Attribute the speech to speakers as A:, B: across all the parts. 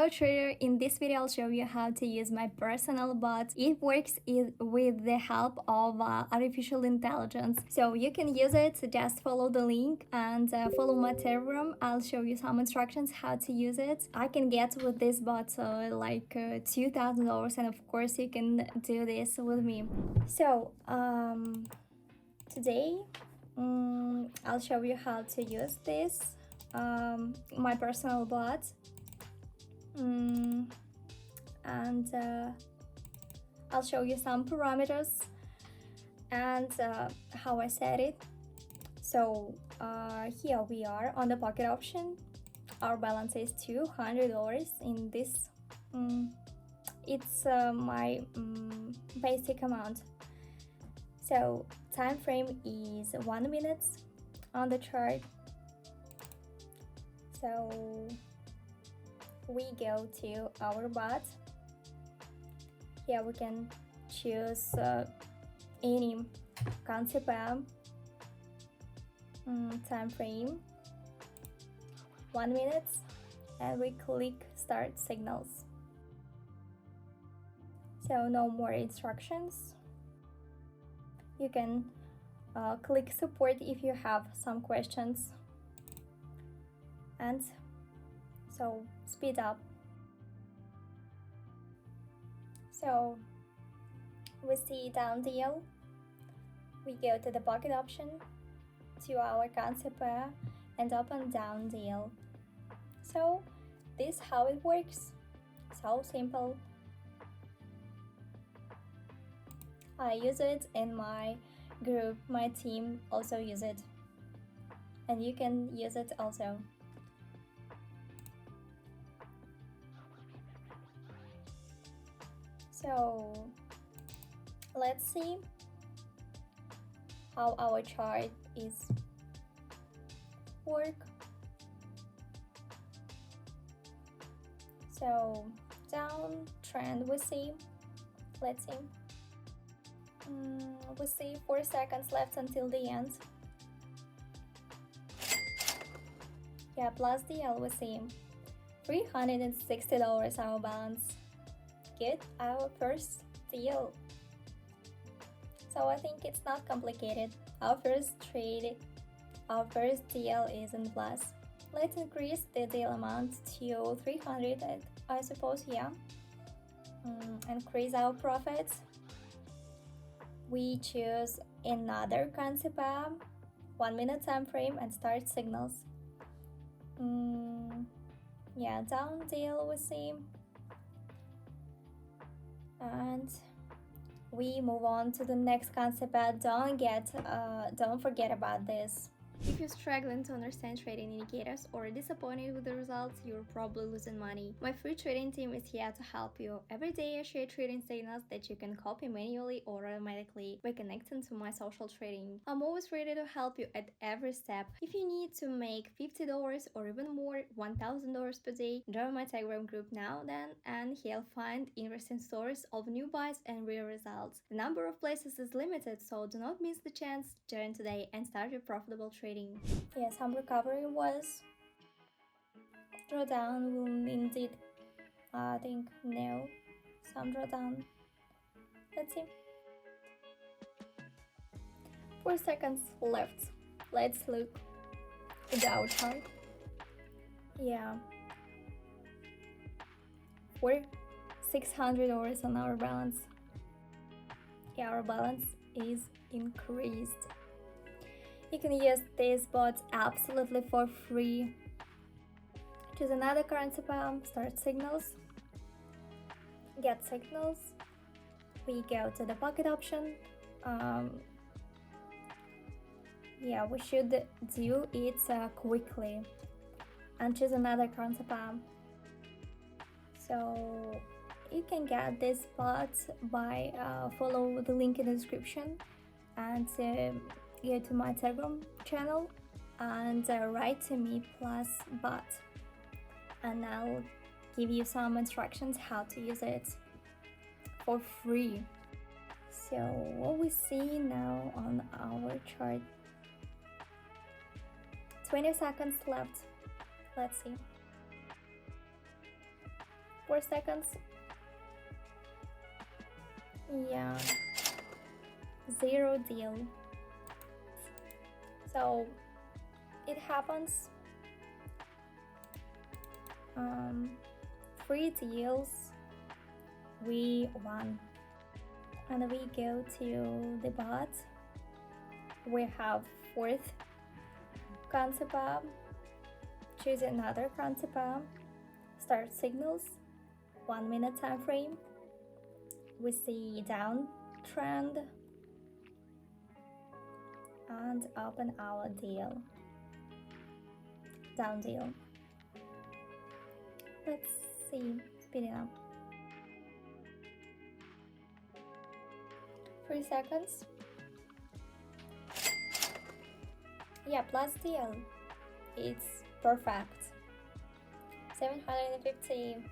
A: Hello trader, in this video I'll show you how to use my personal bot. It works with the help of artificial intelligence. So you can use it, just follow the link and follow my Telegram. I'll show you some instructions how to use it. I can get with this bot like $2,000, and of course you can do this with me. So today I'll show you how to use this, my personal bot. And I'll show you some parameters and how I set it. So here we are on the pocket option. Our balance is $200 in this. It's my basic amount. So time frame is 1 minute on the chart. So we go to our bot. Here we can choose any concept time frame 1 minute, and we click start signals. So no more instructions. You can click support if you have some questions, and so speed up. So we see down deal, we go to the pocket option, to our concept pair, and open down deal. So this is how it works, so simple. I use it in my group, my team also use it, and you can use it also. So let's see how our chart is work. So downtrend we see, let's see, we see 4 seconds left until the end. Yeah, plus DL we see $360 our balance. Get our first deal. So I think it's not complicated. Our first deal is in plus. Let's increase the deal amount to 300, I suppose. Yeah. Increase our profits. We choose another concept 1 minute time frame and start signals. Yeah, down deal we see. And we move on to the next concept. Don't forget about this. If you're struggling to understand trading indicators or disappointed with the results, you're probably losing money. My free trading team is here to help you. Every day I share trading signals that you can copy manually or automatically by connecting to my social trading. I'm always ready to help you at every step. If you need to make $50 or even more, $1,000 per day, join my Telegram group now and you'll find interesting stories of new buys and real results. The number of places is limited, so do not miss the chance. Join today and start your profitable trading. Yeah, some recovery was drawdown will indeed, I think no, some drawdown. Let's see. 4 seconds left. Let's look at our chart. Yeah, $600 on our balance. Yeah, our balance is increased. You can use this bot absolutely for free. Choose another currency pair, start signals, get signals. We go to the pocket option. Yeah, we should do it quickly and choose another currency pair. So you can get this bot by follow the link in the description and go to my Telegram channel and write to me plus bot, and I'll give you some instructions how to use it for free. So what we see now on our chart, 20 seconds left. Let's see. 4 seconds. Yeah, 0 deal. So it happens. 3 deals, we won. And we go to the bot. We have 4th concept up. Choose another concept up. Start signals. 1 minute time frame. We see down trend and open our deal. Down deal. Let's see, speed it up. 3 seconds. Yeah, plus deal. It's perfect. $750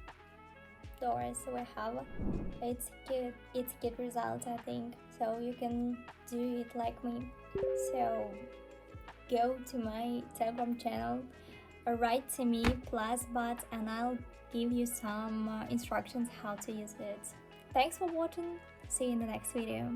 A: we have. It's good. It's good result, I think. So you can do it like me. So go to my Telegram channel or write to me plus bot and I'll give you some instructions how to use it. Thanks for watching. See you in the next video.